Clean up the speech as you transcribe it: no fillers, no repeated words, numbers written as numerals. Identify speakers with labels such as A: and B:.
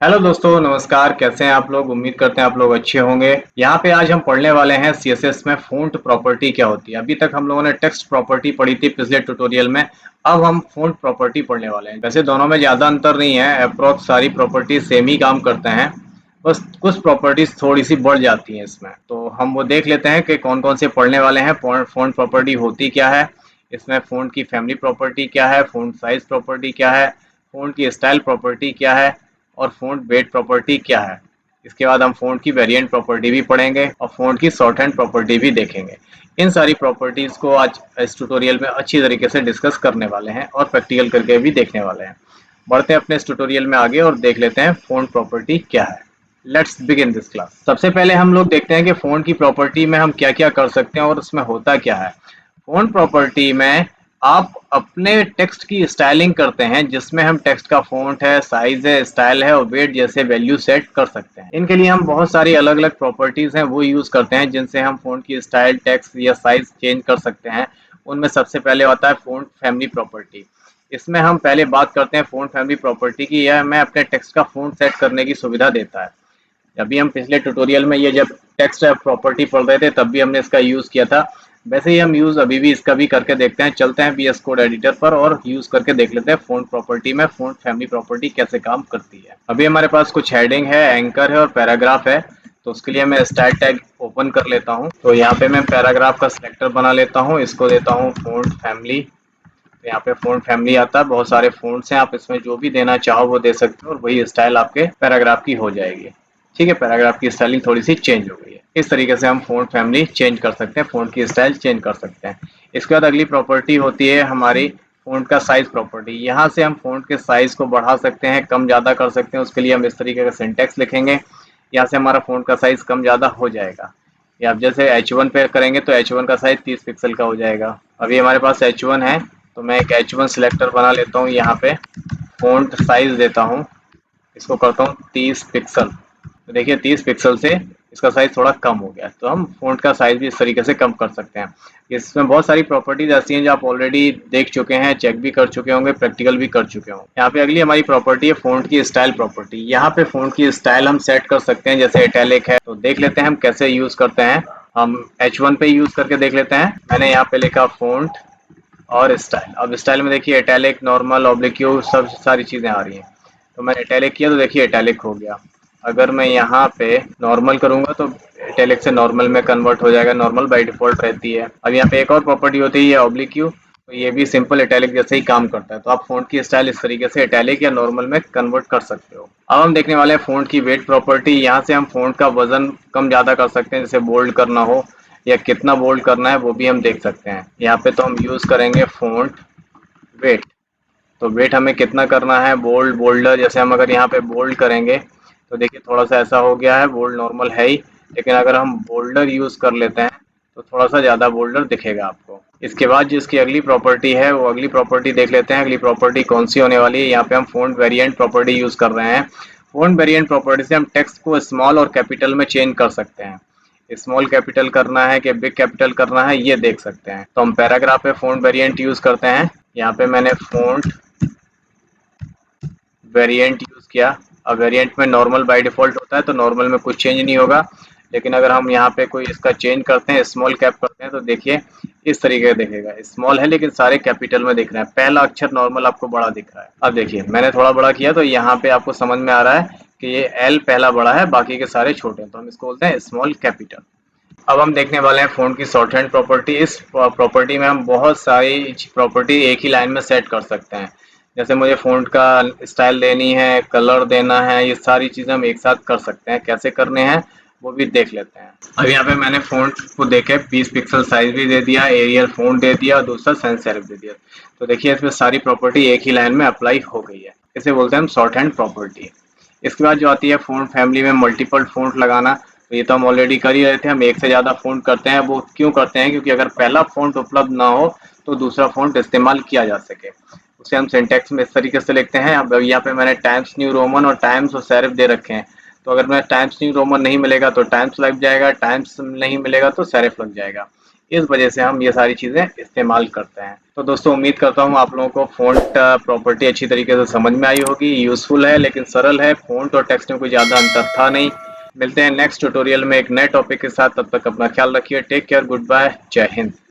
A: Hello दोस्तों, नमस्कार। कैसे हैं आप लोग? उम्मीद करते हैं आप लोग अच्छे होंगे। यहाँ पे आज हम पढ़ने वाले हैं सीएसएस में फ़ॉन्ट प्रॉपर्टी क्या होती है। अभी तक हम लोगों ने टेक्स्ट प्रॉपर्टी पढ़ी थी पिछले ट्यूटोरियल में। अब हम फ़ॉन्ट प्रॉपर्टी पढ़ने वाले हैं। वैसे दोनों में ज़्यादा अंतर नहीं है, अप्रॉक्स सारी प्रॉपर्टी सेम ही काम करते हैं। बस कुछ प्रॉपर्टीज थोड़ी सी बढ़ जाती हैं इसमें। तो हम वो देख लेते हैं कि कौन कौन से पढ़ने वाले हैं। फ़ॉन्ट प्रॉपर्टी होती क्या है, इसमें फ़ॉन्ट की फैमिली प्रॉपर्टी क्या है, फ़ॉन्ट साइज प्रॉपर्टी क्या है, फ़ॉन्ट की स्टाइल प्रॉपर्टी क्या है और फ़ॉन्ट वेट प्रॉपर्टी क्या है। इसके बाद हम फ़ॉन्ट की वेरिएंट प्रॉपर्टी भी पढ़ेंगे और फ़ॉन्ट की शॉर्ट हैंड प्रॉपर्टी भी देखेंगे। इन सारी प्रॉपर्टीज़ को आज इस ट्यूटोरियल में अच्छी तरीके से डिस्कस करने वाले हैं और प्रैक्टिकल करके भी देखने वाले हैं। बढ़ते हैं अपने इस ट्यूटोरियल में आगे और देख लेते हैं फ़ॉन्ट प्रॉपर्टी क्या है। Let's begin this class. सबसे पहले हम लोग देखते हैं कि फ़ॉन्ट की प्रॉपर्टी में हम क्या क्या कर सकते हैं और उसमें होता क्या है। फ़ॉन्ट प्रॉपर्टी में आप अपने टेक्स्ट की स्टाइलिंग करते हैं, जिसमें हम टेक्स्ट का फ़ॉन्ट है, साइज़ है, स्टाइल है और वेट जैसे वैल्यू सेट कर सकते हैं। इनके लिए हम बहुत सारी अलग-अलग प्रॉपर्टीज़ हैं वो यूज़ करते हैं, जिनसे हम फ़ॉन्ट की स्टाइल, टेक्स्ट या साइज़ चेंज कर सकते हैं। उनमें सबसे पहले आता है फ़ॉन्ट फैमिली प्रॉपर्टी। इसमें हम पहले बात करते हैं फ़ॉन्ट फैमिली प्रॉपर्टी की। यह हमें अपने टेक्स्ट का फ़ॉन्ट सेट करने की सुविधा देता है। अभी हम पिछले ट्यूटोरियल में ये जब टेक्स्ट प्रॉपर्टी पढ़ रहे थे तब भी हमने इसका यूज़ किया था। वैसे ही हम यूज़ अभी भी इसका भी करके देखते हैं। चलते हैं वीएस कोड एडिटर पर और यूज़ करके देख लेते हैं फ़ॉन्ट प्रॉपर्टी में फ़ॉन्ट फैमिली प्रॉपर्टी कैसे काम करती है। अभी हमारे पास कुछ हेडिंग है, एंकर है और पैराग्राफ है। तो उसके लिए मैं स्टाइल टैग ओपन कर लेता हूँ। तो यहाँ पे मैं पैराग्राफ का सिलेक्टर बना लेता हूँ, इसको देता हूँ फ़ॉन्ट फैमिली। तो यहाँ पे फ़ॉन्ट फैमिली आता है, बहुत सारे फ़ॉन्ट्स हैं, आप इसमें जो भी देना चाहो वो दे सकते हो और वही स्टाइल आपके पैराग्राफ की हो जाएगी। ठीक है, पैराग्राफ की स्टाइलिंग थोड़ी सी चेंज हो गई है। इस तरीके से हम फ़ॉन्ट फैमिली चेंज कर सकते हैं, फ़ॉन्ट की स्टाइल चेंज कर सकते हैं। इसके बाद अगली प्रॉपर्टी होती है हमारी फ़ॉन्ट का साइज़ प्रॉपर्टी। यहाँ से हम फ़ॉन्ट के साइज़ को बढ़ा सकते हैं, कम ज़्यादा कर सकते हैं। उसके लिए हम इस तरीके का सिंटैक्स लिखेंगे, यहाँ से हमारा फ़ॉन्ट का साइज़ कम ज़्यादा हो जाएगा। या आप जैसे H1 पे करेंगे तो H1 का साइज़ 30 पिक्सल का हो जाएगा। अभी हमारे पास H1 है, तो मैं एक H1 सिलेक्टर बना लेता हूँ। यहाँ पे फ़ॉन्ट साइज़ देता हूँ, इसको करता हूँ 30 पिक्सल। तो देखिए 30 पिक्सल से इसका साइज़ थोड़ा कम हो गया। तो हम फ़ॉन्ट का साइज़ भी इस तरीके से कम कर सकते हैं। इसमें बहुत सारी प्रॉपर्टीज़ ऐसी हैं जो आप ऑलरेडी देख चुके हैं, चेक भी कर चुके होंगे, प्रैक्टिकल भी कर चुके होंगे। यहाँ पे अगली हमारी प्रॉपर्टी है फ़ॉन्ट की स्टाइल प्रॉपर्टी। यहाँ पे फ़ॉन्ट की स्टाइल हम सेट कर सकते हैं, जैसे इटैलिक है। तो देख लेते हैं हम कैसे यूज़ करते हैं। हम H1 पे यूज़ करके देख लेते हैं। मैंने यहाँ पे लिखा फ़ॉन्ट और स्टाइल। अब स्टाइल में देखिए इटैलिक, नॉर्मल, ऑब्लिक्यू सब सारी चीज़ें आ रही हैं। तो मैंने इटैलिक किया तो देखिए इटैलिक हो गया। अगर मैं यहाँ पे नॉर्मल करूँगा तो इटैलिक से नॉर्मल में कन्वर्ट हो जाएगा। नॉर्मल बाय डिफ़ॉल्ट रहती है। अब यहाँ पे एक और प्रॉपर्टी होती है ये ऑब्लिक्यू। तो ये भी सिंपल इटैलिक जैसे ही काम करता है। तो आप फ़ॉन्ट की स्टाइल इस तरीके से इटैलिक या नॉर्मल में कन्वर्ट कर सकते हो। अब हम देखने वाले हैं फ़ॉन्ट की वेट प्रॉपर्टी। यहाँ से हम फ़ॉन्ट का वज़न कम ज़्यादा कर सकते हैं, जैसे बोल्ड करना हो या कितना बोल्ड करना है वो भी हम देख सकते हैं। यहाँ पे तो हम यूज़ करेंगे फ़ॉन्ट वेट। तो वेट हमें कितना करना है, बोल्ड, बोल्डर। जैसे हम अगर यहाँ पे बोल्ड करेंगे तो देखिए थोड़ा सा ऐसा हो गया है, बोल्ड नॉर्मल है ही, लेकिन अगर हम बोल्डर यूज़ कर लेते हैं तो थोड़ा सा ज़्यादा बोल्डर दिखेगा आपको। इसके बाद जिसकी अगली प्रॉपर्टी है वो अगली प्रॉपर्टी देख लेते हैं। अगली प्रॉपर्टी कौन सी होने वाली है। यहाँ पे हम फ़ॉन्ट वेरिएंट प्रॉपर्टी यूज़ कर रहे हैं। फ़ॉन्ट वेरिएंट प्रॉपर्टी से हम टेक्स्ट को स्मॉल और कैपिटल में चेंज कर सकते हैं। स्मॉल कैपिटल करना है कि बिग कैपिटल करना है ये देख सकते हैं। तो हम पैराग्राफ में फ़ॉन्ट वेरिएंट यूज़ करते हैं। यहाँ पे मैंने फ़ॉन्ट वेरिएंट यूज़ किया। अब वेरिएंट में नॉर्मल बाय डिफ़ॉल्ट होता है तो नॉर्मल में कुछ चेंज नहीं होगा, लेकिन अगर हम यहाँ पे कोई इसका चेंज करते हैं, स्मॉल कैप करते हैं तो देखिए इस तरीके का दिखेगा। स्मॉल है लेकिन सारे कैपिटल में दिख रहे हैं। पहला अक्षर नॉर्मल आपको बड़ा दिख रहा है। अब देखिए मैंने थोड़ा बड़ा किया तो यहाँ पे आपको समझ में आ रहा है कि ये एल पहला बड़ा है, बाकी के सारे छोटे हैं। तो हम इसको बोलते हैं स्मॉल कैपिटल। अब हम देखने वाले हैं फ़ॉन्ट की शॉर्ट हैंड प्रॉपर्टी। इस प्रॉपर्टी में हम बहुत सारी प्रॉपर्टी एक ही लाइन में सेट कर सकते हैं। जैसे मुझे फ़ॉन्ट का स्टाइल देनी है, कलर देना है, ये सारी चीज़ें हम एक साथ कर सकते हैं। कैसे करने हैं वो भी देख लेते हैं। अब यहाँ पे मैंने फ़ॉन्ट को देखे 20 पिक्सल साइज भी दे दिया, एरियल फ़ॉन्ट दे दिया और दूसरा सैंस सेरिफ दे दिया। तो देखिए इसमें सारी प्रॉपर्टी एक ही लाइन में अप्लाई हो गई है। इसे बोलते हैं हम शॉर्ट हैंड प्रॉपर्टी। इसके बाद जो आती है फ़ॉन्ट फैमिली में मल्टीपल फ़ॉन्ट लगाना। तो ये तो हम ऑलरेडी कर ही रहे थे। हम एक से ज़्यादा फ़ॉन्ट करते हैं। वो क्यों करते हैं? क्योंकि अगर पहला फ़ॉन्ट उपलब्ध ना हो तो दूसरा फ़ॉन्ट इस्तेमाल किया जा सके। उसे हम सिंटैक्स में इस तरीके से लिखते हैं। अब यहाँ पे मैंने टाइम्स न्यू रोमन और टाइम्स और सेरिफ दे रखे हैं। तो अगर मैं टाइम्स न्यू रोमन नहीं मिलेगा तो टाइम्स लग जाएगा, टाइम्स नहीं मिलेगा तो सेरिफ लग जाएगा। इस वजह से हम ये सारी चीज़ें इस्तेमाल करते हैं। तो दोस्तों उम्मीद करता हूँ आप लोगों को फ़ॉन्ट प्रॉपर्टी अच्छी तरीके से समझ में आई होगी। यूज़फुल है लेकिन सरल है, फ़ॉन्ट और टेक्स्ट में कोई ज़्यादा अंतर था नहीं। मिलते हैं नेक्स्ट ट्यूटोरियल में एक नए टॉपिक के साथ, तब तक अपना ख्याल रखिए। टेक केयर, गुड बाय, जय हिंद।